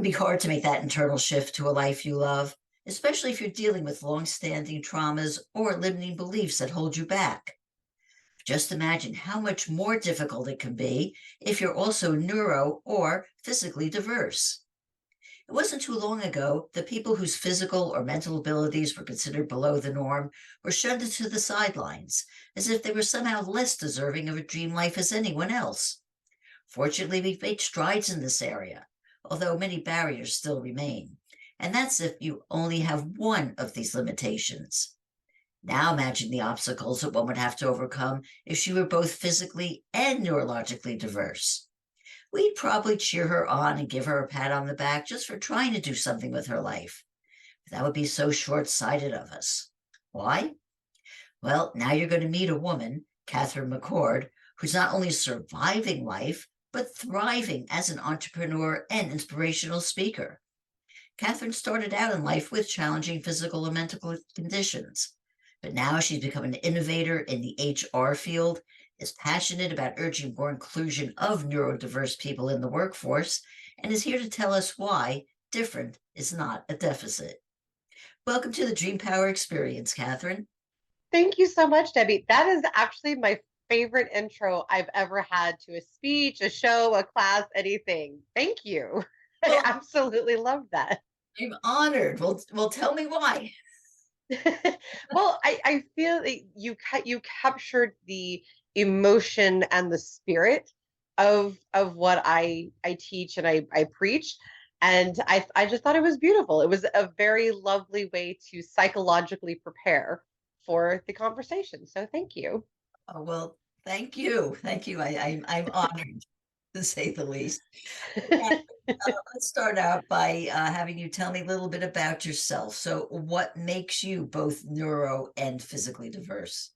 can be hard to make that internal shift to a life you love, especially if you're dealing with long-standing traumas or limiting beliefs that hold you back. Just imagine how much more difficult it can be if you're also neuro or physically diverse. It wasn't too long ago that people whose physical or mental abilities were considered below the norm were shunned to the sidelines, as if they were somehow less deserving of a dream life as anyone else. Fortunately, we've made strides in this area, although many barriers still remain. And that's if you only have one of these limitations. Now imagine the obstacles that one would have to overcome if she were both physically and neurologically diverse. We'd probably cheer her on and give her a pat on the back just for trying to do something with her life. But that would be so short-sighted of us. Why? Well, now you're going to meet a woman, Katherine McCord, who's not only surviving life, but thriving as an entrepreneur and inspirational speaker. Katherine started out in life with challenging physical and mental conditions, but now she's become an innovator in the HR field, is passionate about urging more inclusion of neurodiverse people in the workforce, and is here to tell us why different is not a deficit. Welcome to the Dream Power Experience, Katherine. Thank you so much, Debbie. That is actually my favorite intro I've ever had to a speech, a show, a class, anything. Thank you. I Well, absolutely love that. I'm honored. Well, tell me why. Well, I feel that you captured the emotion and the spirit of what I teach and I preach. And I just thought it was beautiful. It was a very lovely way to psychologically prepare for the conversation. So thank you. Oh, well, thank you. Thank you. I'm honored, to say the least. Now, let's start out by having you tell me a little bit about yourself. So, what makes you both neuro and physically diverse?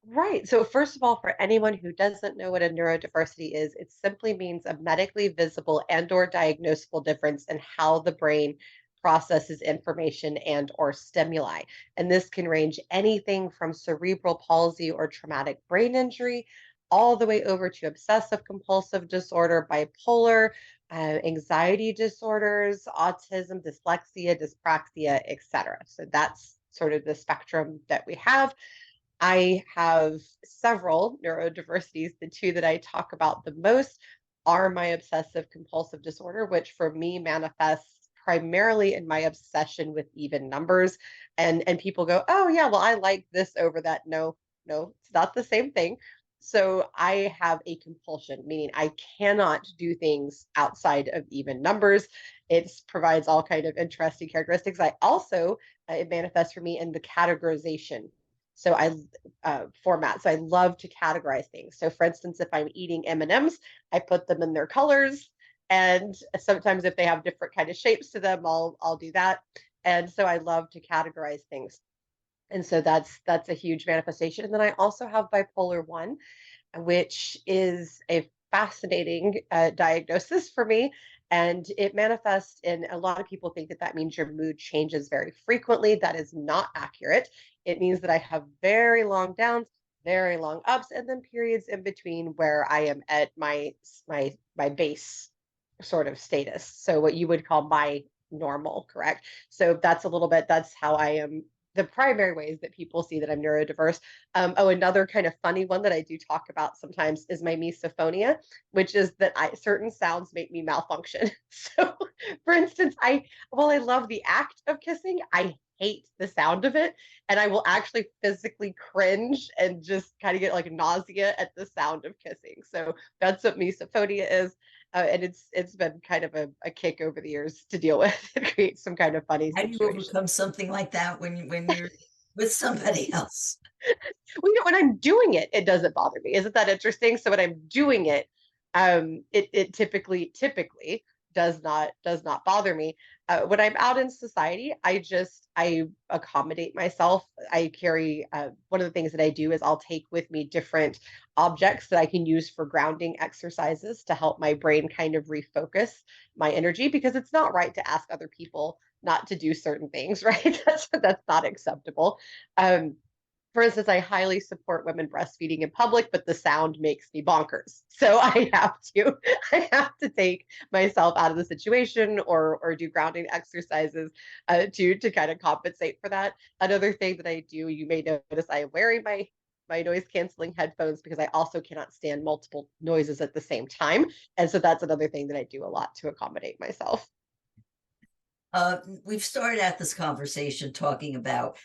Right. So, first of all, for anyone who doesn't know what a neurodiversity is, it simply means a medically visible and/or diagnosable difference in how the brain processes information and or stimuli. And this can range anything from cerebral palsy or traumatic brain injury all the way over to obsessive compulsive disorder, bipolar, anxiety disorders, autism, dyslexia, dyspraxia, etc. So that's sort of the spectrum that we have. I have several neurodiversities. The two that I talk about the most are my obsessive compulsive disorder, which for me manifests primarily in my obsession with even numbers. And people go, "Oh yeah, well I like this over that." No, no, it's not the same thing. So I have a compulsion, meaning I cannot do things outside of even numbers. It provides all kind of interesting characteristics. I also it manifests for me in the categorization, so I format. So I love to categorize things. So for instance, if I'm eating M&Ms, I put them in their colors, and sometimes if they have different kind of shapes to them, I'll do that. And so I love to categorize things. And so that's a huge manifestation. And then I also have bipolar 1, which is a fascinating diagnosis for me. And it manifests in, a lot of people think that that means your mood changes very frequently. That is not accurate. It means that I have very long downs, very long ups, and then periods in between where I am at my base sort of status. So what you would call my normal, correct? So that's a little bit, that's how I am, the primary ways that people see that I'm neurodiverse. Oh, another kind of funny one that I do talk about sometimes is my misophonia, which is that certain sounds make me malfunction. So, for instance, while I love the act of kissing, I hate the sound of it, and I will actually physically cringe and just kind of get like nausea at the sound of kissing. So that's what misophonia is. And it's been kind of a kick over the years to deal with and create some kind of funny How do you situations. overcome something like that when you're with somebody else? Well, when I'm doing it, it doesn't bother me. Isn't that interesting? So when I'm doing it, it typically does not bother me. When I'm out in society, I accommodate myself. I carry one of the things that I do is I'll take with me different objects that I can use for grounding exercises to help my brain kind of refocus my energy, because it's not right to ask other people not to do certain things, right? That's not acceptable. Um, For instance, I highly support women breastfeeding in public, but the sound makes me bonkers. So I have to take myself out of the situation or do grounding exercises to kind of compensate for that. Another thing that I do, you may notice I am wearing my noise canceling headphones because I also cannot stand multiple noises at the same time. And so that's another thing that I do a lot to accommodate myself. We've started out this conversation talking about,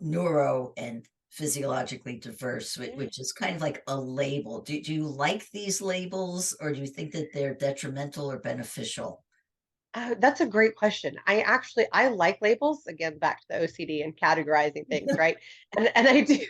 neuro and physiologically diverse, which is kind of like a label. Do you like these labels, or do you think that they're detrimental or beneficial? That's a great question. I like labels, again, back to the OCD and categorizing things, right? And I do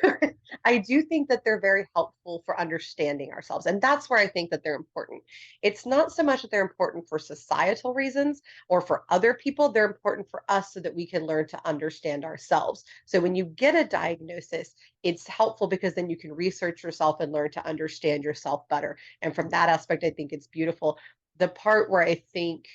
I do think that they're very helpful for understanding ourselves. And that's where I think that they're important. It's not so much that they're important for societal reasons or for other people, they're important for us so that we can learn to understand ourselves. So when you get a diagnosis, it's helpful because then you can research yourself and learn to understand yourself better. And from that aspect, I think it's beautiful. The part where I think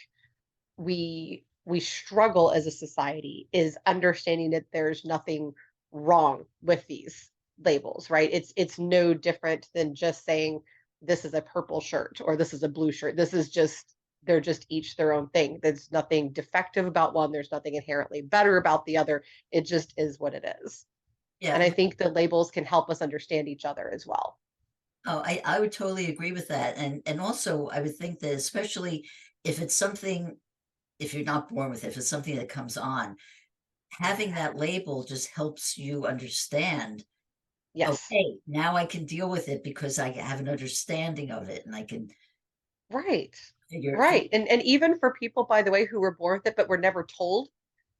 we struggle as a society is understanding that there's nothing wrong with these labels, right? It's no different than just saying this is a purple shirt or this is a blue shirt. This is just they're just each their own thing. There's nothing defective about one, there's nothing inherently better about the other. It just is what it is. Yeah. And I think the labels can help us understand each other as well. Oh, I would totally agree with that. And also I would think that, especially if it's something, if you're not born with it, if it's something that comes on, having that label just helps you understand, Yes. okay, now I can deal with it because I have an understanding of it, and I can Right. figure. Right. And even for people, by the way, who were born with it but were never told,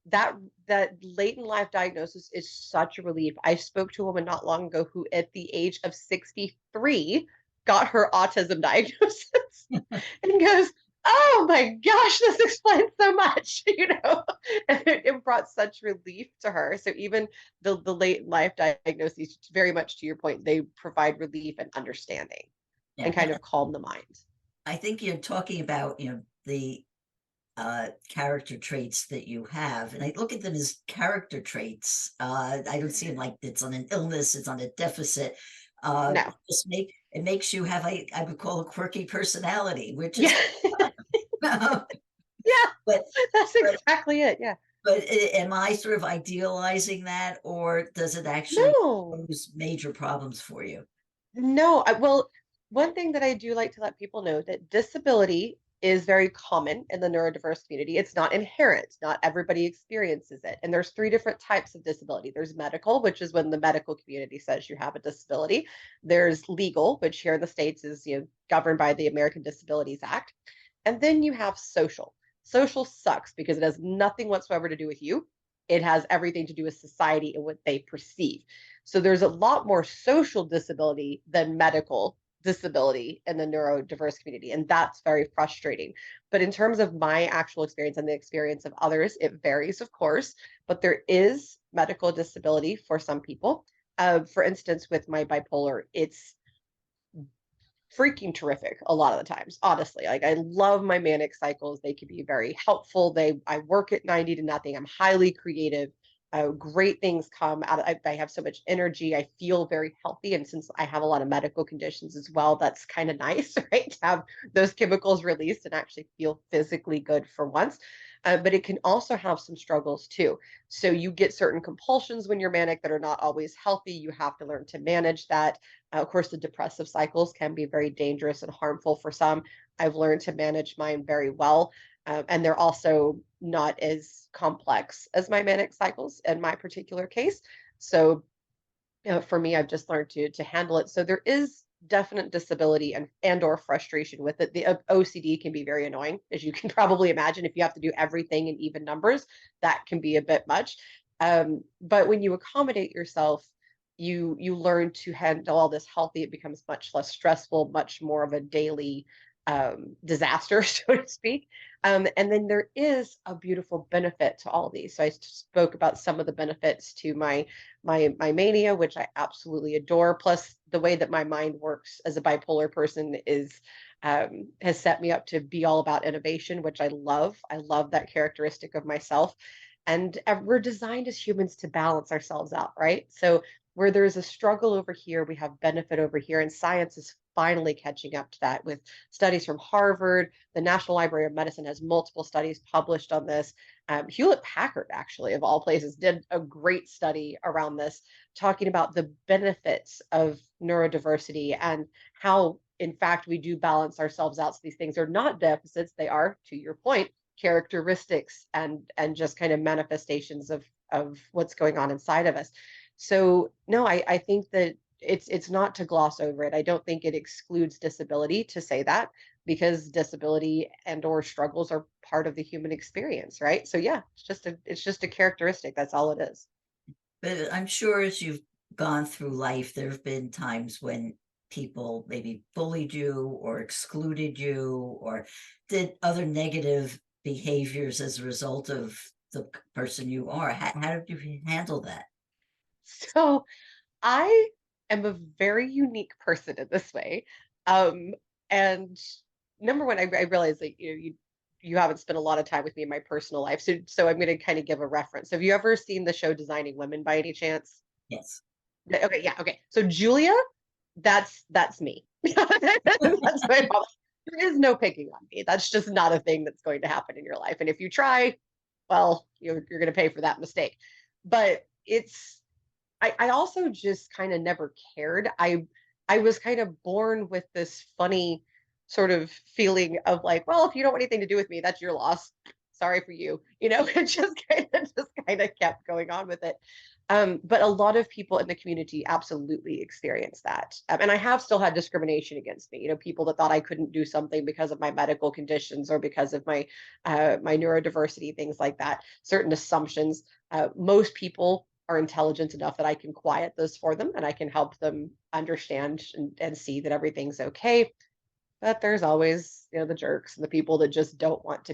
that that late in life diagnosis is such a relief. I spoke to a woman not long ago who at the age of 63 got her autism diagnosis and goes, "Oh my gosh, this explains so much," And it brought such relief to her. So even the late in life diagnoses, very much to your point, they provide relief and understanding Yeah, and kind of calm the mind. I think you're talking about, the character traits that you have, and I look at them as character traits. I don't see them like it's on an illness, it's on a deficit. No. Just it makes you have I would call a quirky personality, which Yeah. is but Yeah. but That's exactly it. Yeah. am I sort of idealizing that, or does it actually No. pose major problems for you? No, well, one thing that I do like to let people know that disability is very common in the neurodiverse community. It's not inherent. Not everybody experiences it. And there's three different types of disability. There's medical, which is when the medical community says you have a disability. There's legal, which here in the States is, governed by the American Disabilities Act. And then you have social. Social sucks because it has nothing whatsoever to do with you. It has everything to do with society and what they perceive. So there's a lot more social disability than medical disability in the neurodiverse community. And that's very frustrating. But in terms of my actual experience and the experience of others, it varies, of course, but there is medical disability for some people. For instance, with my bipolar, it's freaking terrific a lot of the times, honestly. Like I love my manic cycles. They can be very helpful. I work at 90 to nothing. I'm highly creative. Great things come out. I have so much energy. I feel very healthy. And since I have a lot of medical conditions as well, that's kind of nice, right? To have those chemicals released and actually feel physically good for once. But it can also have some struggles too. So you get certain compulsions when you're manic that are not always healthy. You have to learn to manage that. Of course, the depressive cycles can be very dangerous and harmful for some. I've learned to manage mine very well. And they're also not as complex as my manic cycles in my particular case. So, for me, I've just learned to handle it. So there is definite disability and or frustration with it. The OCD can be very annoying, as you can probably imagine. If you have to do everything in even numbers, that can be a bit much. But when you accommodate yourself, you learn to handle all this healthy. It becomes much less stressful, much more of a daily disaster, so to speak. And then there is a beautiful benefit to all these. So I spoke about some of the benefits to my mania, which I absolutely adore. Plus, the way that my mind works as a bipolar person is has set me up to be all about innovation, which I love. I love that characteristic of myself. And we're designed as humans to balance ourselves out, right? So where there's a struggle over here, we have benefit over here. And science is finally catching up to that with studies from Harvard. The National Library of Medicine has multiple studies published on this. Hewlett Packard, actually, of all places, did a great study around this, talking about the benefits of neurodiversity and how, in fact, we do balance ourselves out. So these things are not deficits, they are, to your point, characteristics and just kind of manifestations of what's going on inside of us. So no, I think that it's not to gloss over it. I don't think it excludes disability to say that, because disability and or struggles are part of the human experience, right? So yeah, it's just a characteristic. That's all it is. But I'm sure as you've gone through life, there have been times when people maybe bullied you or excluded you or did other negative behaviors as a result of the person you are. How did you handle that? So I am a very unique person in this way. Um, and number one, I realize that you haven't spent a lot of time with me in my personal life, so I'm going to kind of give a reference. Have you ever seen the show Designing Women by any chance? Yes. Okay, yeah, okay. So Julia, that's me. That's my mom. There is no picking on me. That's just not a thing that's going to happen in your life. And if you try, well, you're going to pay for that mistake. But I also just kind of never cared. I was kind of born with this funny sort of feeling of like, well, if you don't want anything to do with me, that's your loss. Sorry for you. It just kind of kept going on with it. But a lot of people in the community absolutely experience that. And I have still had discrimination against me. People that thought I couldn't do something because of my medical conditions or because of my neurodiversity, things like that. Certain assumptions. Most people are intelligent enough that I can quiet those for them and I can help them understand and see that everything's okay. But there's always, the jerks and the people that just don't want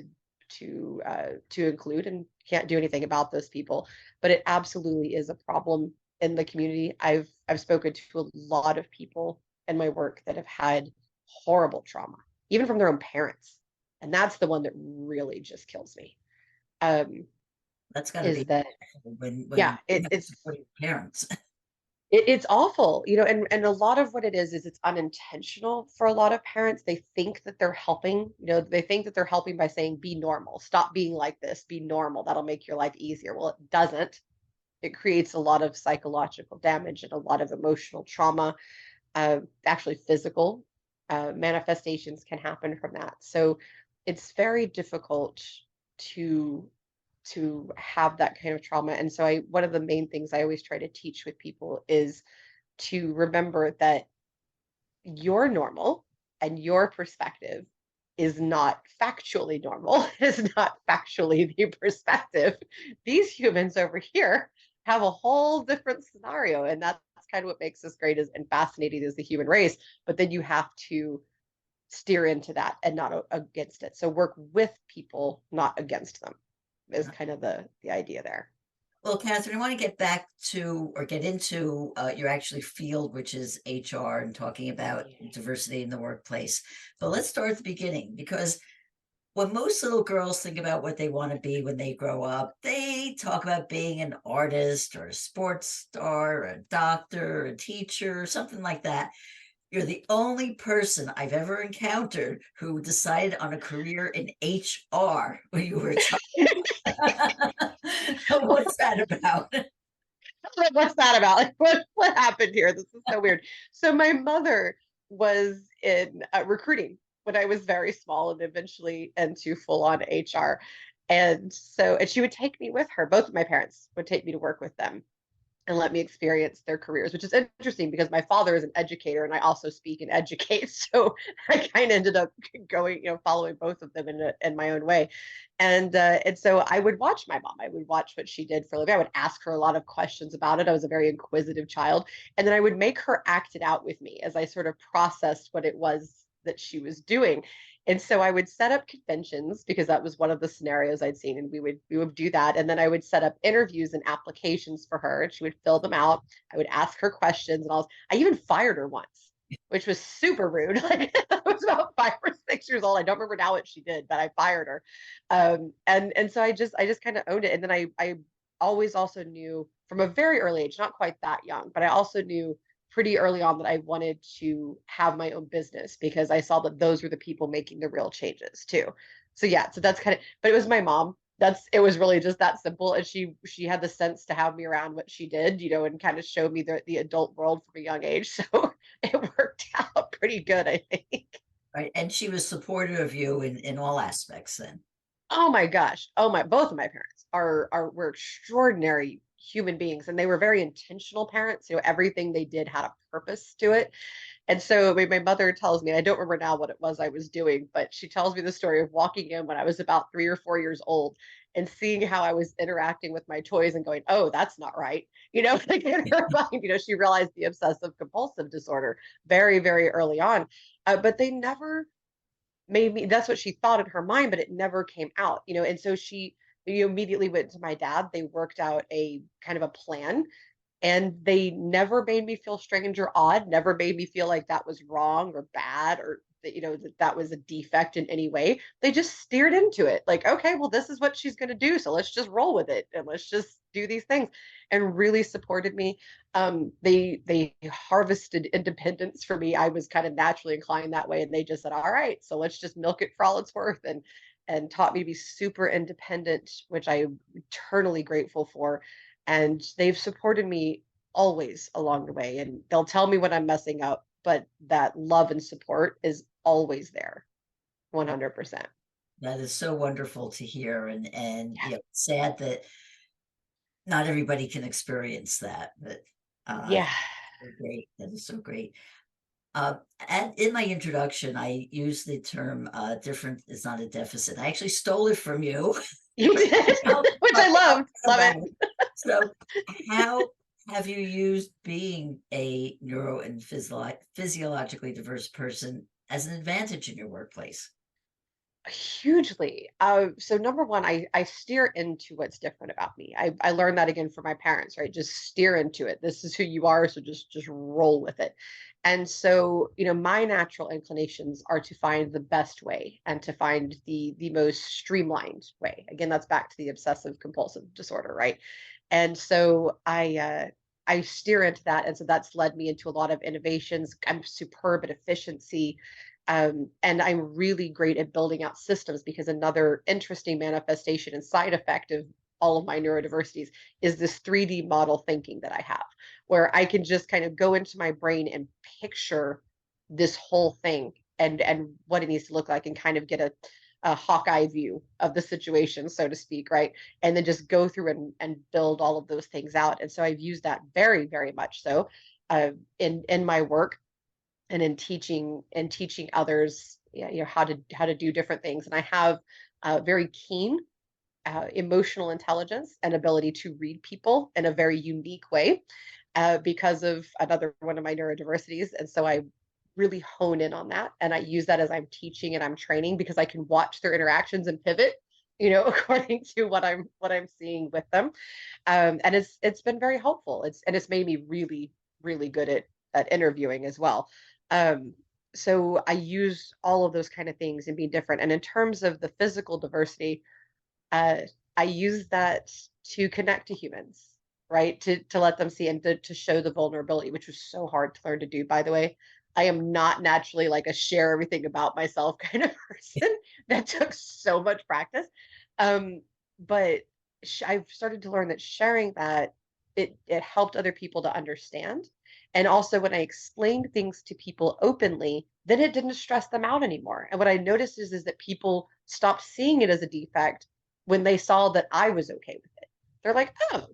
to include and can't do anything about those people. But it absolutely is a problem in the community. I've spoken to a lot of people in my work that have had horrible trauma, even from their own parents. And that's the one that really just kills me. Um, That's got to is be that when yeah, you have supportive parents. it's awful, and a lot of what it is it's unintentional for a lot of parents. They think that they're helping, they think that they're helping by saying, be normal, stop being like this, be normal. That'll make your life easier. Well, it doesn't. It creates a lot of psychological damage and a lot of emotional trauma. Actually, physical manifestations can happen from that. So it's very difficult to have that kind of trauma. And so I one of the main things I always try to teach with people is to remember that your normal and your perspective is not factually normal, is not factually the perspective. These humans over here have a whole different scenario. And that's kind of what makes us great and fascinating as the human race. But then you have to steer into that and not against it. So work with people, not against them, is kind of the idea there. Well, Catherine, I want to get back to or get into your actually field, which is HR and talking about Yeah. diversity in the workplace. But let's start at the beginning because when most little girls think about what they want to be when they grow up, they talk about being an artist or a sports star, or a doctor, or a teacher, or something like that. You're the only person I've ever encountered who decided on a career in HR when you were a child. What's that about? What's that about? Like, what happened here? This is so weird. So my mother was in recruiting when I was very small and eventually into full on HR. And she would take me with her. Both of my parents would take me to work with them and let me experience their careers, which is interesting because my father is an educator and I also speak and educate. So I kind of ended up going, following both of them in my own way. And so I would watch my mom. I would watch what she did for a living. I would ask her a lot of questions about it. I was a very inquisitive child. And then I would make her act it out with me as I sort of processed what it was that she was doing. And so I would set up conventions because that was one of the scenarios I'd seen, and we would do that. And then I would set up interviews and applications for her, and she would fill them out. I would ask her questions, and I even fired her once. which was super rude. Like I was about 5 or 6 years old. I don't remember now what she did, but I fired her. And so I just kind of owned it. And then I always also knew from a very early age, not quite that young, but I also knew pretty early on that I wanted to have my own business because I saw that those were the people making the real changes too. So yeah, so that's kind of, but it was my mom. It was really just that simple. And she had the sense to have me around what she did, and kind of show me the adult world from a young age. So it worked out pretty good, I think. Right. And she was supportive of you in all aspects then. Oh my gosh. Both of my parents were extraordinary human beings, and they were very intentional parents. Everything they did had a purpose to it. And so my mother tells me, I don't remember now what it was I was doing, but she tells me the story of walking in when I was about 3 or 4 years old and seeing how I was interacting with my toys and going, oh, that's not right. Like in her mind, she realized the obsessive compulsive disorder very, very early on. But they never made me, that's what she thought in her mind, but it never came out, and so she immediately went to my dad. They worked out a kind of a plan, and they never made me feel strange or odd, never made me feel like that was wrong or bad, or that that was a defect in any way. They just steered into it like, okay, well, this is what she's going to do, so let's just roll with it and let's just do these things, and really supported me. They harvested independence for me. I was kind of naturally inclined that way, and they just said, all right, so let's just milk it for all it's worth, and taught me to be super independent, which I'm eternally grateful for. And they've supported me always along the way, and they'll tell me when I'm messing up, but that love and support is always there, 100%. That is so wonderful to hear. And Yeah. sad that not everybody can experience that, but Yeah. so great. That is so great. Uh, and in my introduction, I used the term different is not a deficit. I actually stole it from you. You did, How which I loved. Love about it. it. So, how have you used being a neuro and physiologically diverse person as an advantage in your workplace? Hugely. So number one, I steer into what's different about me. I learned that again from my parents, right? Just steer into it. This is who you are, so just roll with it. And so, my natural inclinations are to find the best way and to find the most streamlined way. Again, that's back to the obsessive compulsive disorder, right? And so I steer into that, and so that's led me into a lot of innovations. I'm superb at efficiency, and I'm really great at building out systems, because another interesting manifestation and side effect of all of my neurodiversities is this 3D model thinking that I have, where I can just kind of go into my brain and picture this whole thing and what it needs to look like, and kind of get a Hawkeye view of the situation, so to speak, right? And then just go through and build all of those things out. And so I've used that very, very much so in my work, and in teaching others, how to do different things. And I have very keen emotional intelligence and ability to read people in a very unique way, because of another one of my neurodiversities. And so I really hone in on that, and I use that as I'm teaching and I'm training, because I can watch their interactions and pivot, according to what I'm seeing with them. And it's been very helpful. It's made me really, really good at interviewing as well. Um, so I use all of those kind of things and be different. And in terms of the physical diversity, uh, I use that to connect to humans, right? To let them see, and to show the vulnerability, which was so hard to learn to do, by the way. I am not naturally like a share everything about myself kind of person. That took so much practice. But I've started to learn that sharing that, it helped other people to understand. And also, when I explained things to people openly, then it didn't stress them out anymore. And what I noticed is that people stopped seeing it as a defect when they saw that I was okay with it. They're like, oh,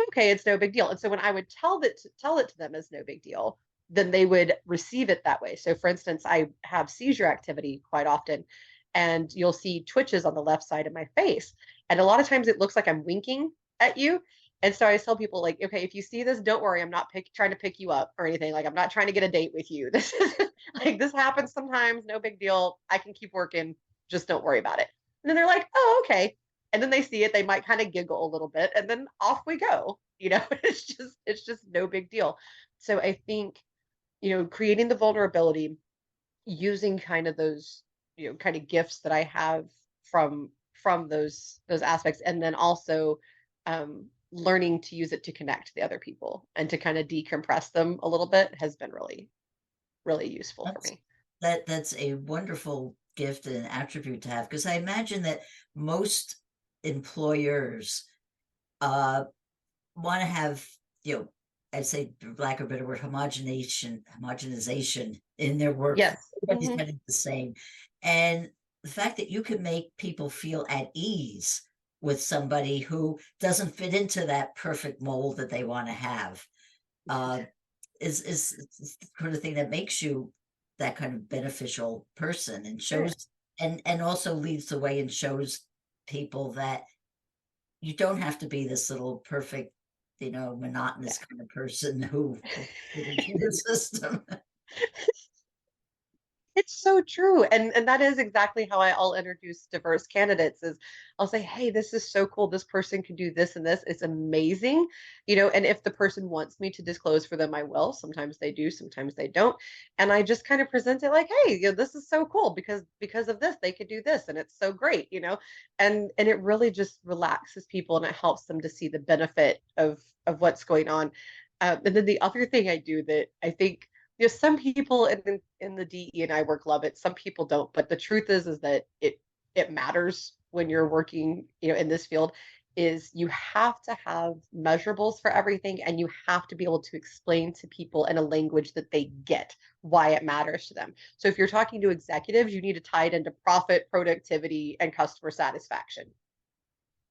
okay, it's no big deal. And so when I would tell it to them as no big deal, then they would receive it that way. So for instance, I have seizure activity quite often, and you'll see twitches on the left side of my face. And a lot of times it looks like I'm winking at you. And so I tell people, like, okay, if you see this, don't worry. I'm not trying to pick you up or anything. Like, I'm not trying to get a date with you. This is like, this happens sometimes. No big deal. I can keep working. Just don't worry about it. And then they're like, oh, okay. And then they see it. They might kind of giggle a little bit, and then off we go. It's just no big deal. So I think creating the vulnerability, using kind of those, kind of gifts that I have from those aspects, and then also learning to use it to connect to the other people and to kind of decompress them a little bit has been really, really useful for That's me. that's a wonderful gift and attribute to have, because I imagine that most employers uh want to have, you know, I'd say, for lack of a better word, homogenization in their workforce. Yes. Everybody's kind of the same. And the fact that you can make people feel at ease with somebody who doesn't fit into that perfect mold that they want to have, uh, is the kind of thing that makes you that kind of beneficial person, and Yeah. shows, and also leads the way and shows people that you don't have to be this little perfect, monotonous kind of person who will fit into the system. It's so true. And that is exactly how I'll introduce diverse candidates is I'll say, hey, this is so cool. This person can do this and this. It's amazing. And if the person wants me to disclose for them, I will. Sometimes they do, sometimes they don't. And I just kind of present it like, hey, this is so cool because of this, they could do this and it's so great. And it really just relaxes people and it helps them to see the benefit of what's going on. And then the other thing I do that I think some people in the DE and I work love it. Some people don't. But the truth is that it matters when you're working, in this field, is you have to have measurables for everything, and you have to be able to explain to people in a language that they get why it matters to them. So if you're talking to executives, you need to tie it into profit, productivity, and customer satisfaction.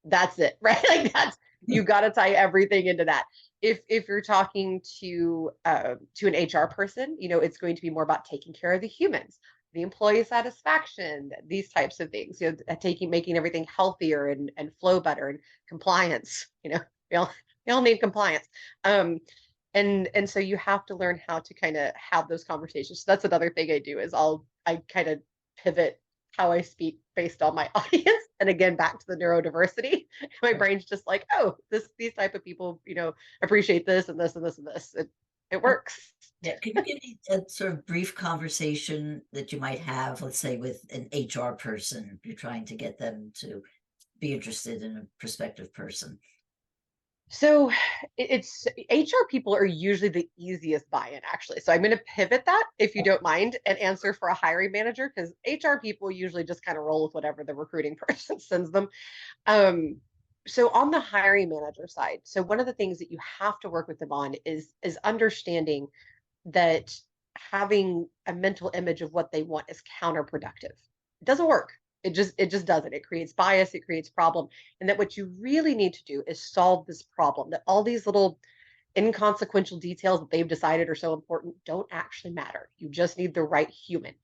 That's it, right? Like that's you got to tie everything into that. If you're talking to an HR person, it's going to be more about taking care of the humans, the employee satisfaction, these types of things. Making everything healthier and flow better, and compliance. We all need compliance. And so you have to learn how to kind of have those conversations. So that's another thing I do is I kind of pivot how I speak based on my audience. And again, back to the neurodiversity, my brain's just like, oh, these type of people, appreciate this and this and this and this. It works. Yeah, can you give me a sort of brief conversation that you might have, let's say, with an HR person? You're trying to get them to be interested in a prospective person. So it's HR people are usually the easiest buy-in, actually. So I'm going to pivot that, if you don't mind, and answer for a hiring manager, because HR people usually just kind of roll with whatever the recruiting person sends them. Um, so on the hiring manager side, so one of the things that you have to work with them on is understanding that having a mental image of what they want is counterproductive. It doesn't work. It just doesn't. It creates bias, it creates problem. And that what you really need to do is solve this problem. That all these little inconsequential details that they've decided are so important don't actually matter. You just need the right human.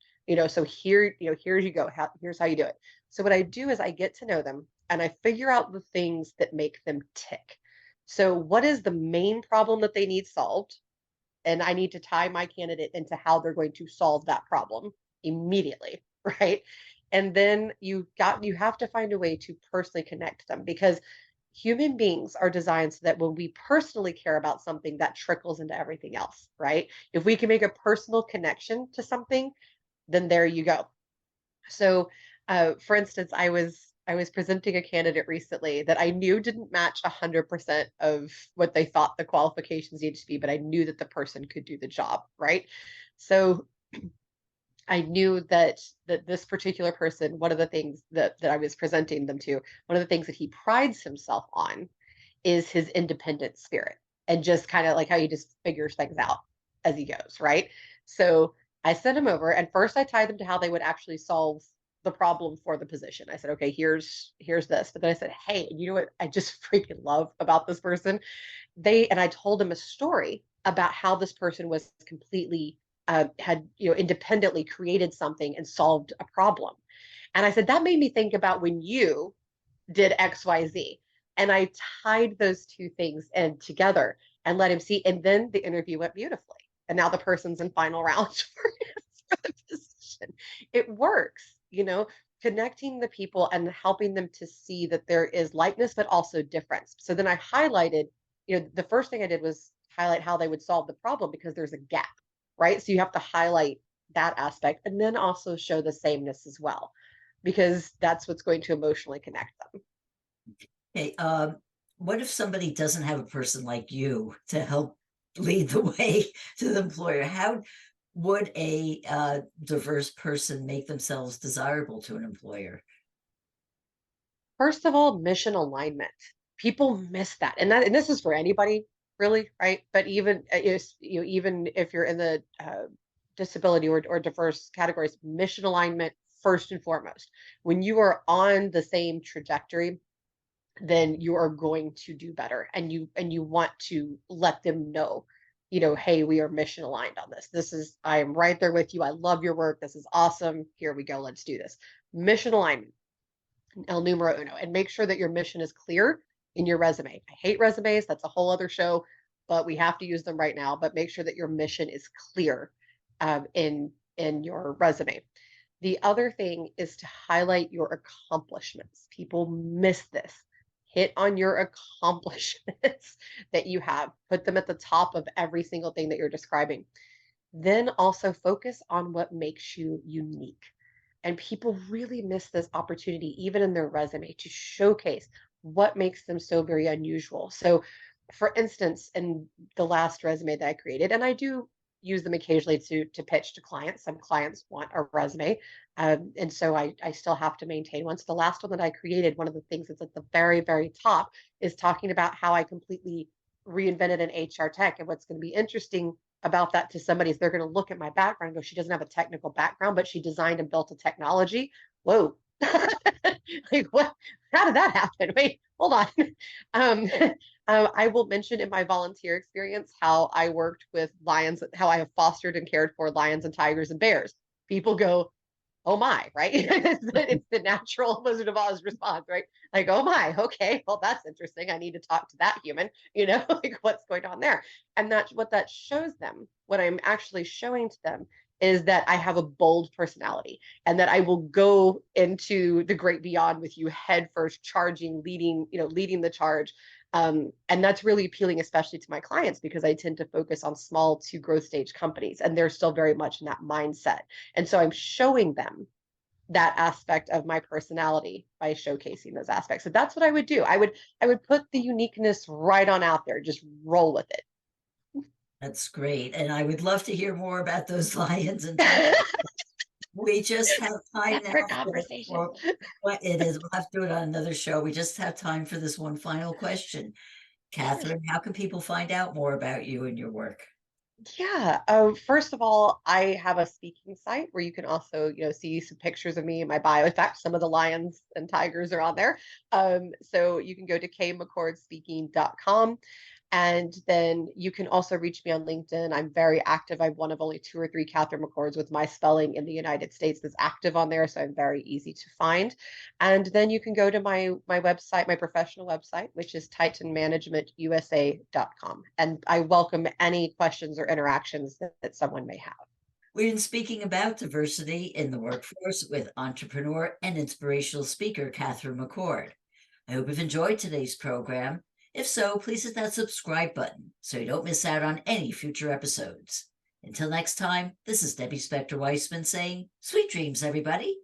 So here you go. Here's how you do it. So what I do is I get to know them and I figure out the things that make them tick. So what is the main problem that they need solved? And I need to tie my candidate into how they're going to solve that problem immediately, right? And then you have to find a way to personally connect them, because human beings are designed so that when we personally care about something, that trickles into everything else, right? If we can make a personal connection to something, then there you go. So, for instance, I was presenting a candidate recently that I knew didn't match 100% of what they thought the qualifications needed to be, but I knew that the person could do the job, right? So I knew that this particular person, one of the things that I was presenting them to, one of the things that he prides himself on is his independent spirit, and just kind of like how he just figures things out as he goes, right? So I sent him over, and first I tied them to how they would actually solve the problem for the position. I said, okay, here's this. But then I said, hey, you know what I just freaking love about this person? And I told him a story about how this person was completely had independently created something and solved a problem. And I said, that made me think about when you did XYZ. And I tied those two things and together and let him see. And then the interview went beautifully. And now the person's in final rounds for the position. It works, connecting the people and helping them to see that there is likeness, but also difference. So then I highlighted, the first thing I did was highlight how they would solve the problem, because there's a gap. right? So you have to highlight that aspect and then also show the sameness as well, because that's what's going to emotionally connect them. Okay, what if somebody doesn't have a person like you to help lead the way to the employer? How would a diverse person make themselves desirable to an employer? First of all, mission alignment. People miss that. And this is for anybody really, right? But even is even if you're in the disability or diverse categories, mission alignment first and foremost. When you are on the same trajectory, then you are going to do better, and you want to let them know, hey, we are mission aligned on this. This is I am right there with you. I love your work. This is awesome. Here we go. Let's do this. Mission alignment, el numero uno, and make sure that your mission is clear in your resume. I hate resumes. That's a whole other show, but we have to use them right now. But make sure that your mission is clear in your resume. The other thing is to highlight your accomplishments. People miss this. Hit on your accomplishments that you have. Put them at the top of every single thing that you're describing. Then also focus on what makes you unique. And people really miss this opportunity, even in their resume, to showcase what makes them so very unusual. So, for instance, in the last resume that I created, and I do use them occasionally to pitch to clients. Some clients want a resume, and so I still have to maintain one. So the last one that I created, one of the things that's at the very very top is talking about how I completely reinvented an HR tech. And what's going to be interesting about that to somebody is they're going to look at my background and go, she doesn't have a technical background, but she designed and built a technology. Whoa. Like what? How did that happen? Wait, hold on. Um, I will mention in my volunteer experience how I worked with lions, how I have fostered and cared for lions and tigers and bears. People go, oh my, right? It's the natural Wizard of Oz response, right? Like, oh my, okay, well, that's interesting. I need to talk to that human, like what's going on there. And that's what that shows them. What I'm actually showing to them is that I have a bold personality and that I will go into the great beyond with you head first, charging, leading the charge. And that's really appealing, especially to my clients, because I tend to focus on small to growth stage companies, and they're still very much in that mindset. And so I'm showing them that aspect of my personality by showcasing those aspects. So that's what I would do. I would put the uniqueness right on out there. Just roll with it. That's great. And I would love to hear more about those lions and tigers. We just have time now Separate conversation. for what it is. We'll have to do it on another show. We just have time for this one final question. Katherine, how can people find out more about you and your work? Yeah. First of all, I have a speaking site where you can also, see some pictures of me in my bio. In fact, some of the lions and tigers are on there. So you can go to kmccordspeaking.com. And then you can also reach me on LinkedIn. I'm very active. I'm one of only 2 or 3 Katherine McCords with my spelling in the United States that's active on there. So I'm very easy to find. And then you can go to my website, my professional website, which is titanmanagementusa.com. And I welcome any questions or interactions that someone may have. We've been speaking about diversity in the workforce with entrepreneur and inspirational speaker Katherine McCord. I hope you've enjoyed today's program. If so, please hit that subscribe button so you don't miss out on any future episodes. Until next time, this is Debbie Spector Weissman saying, sweet dreams, everybody.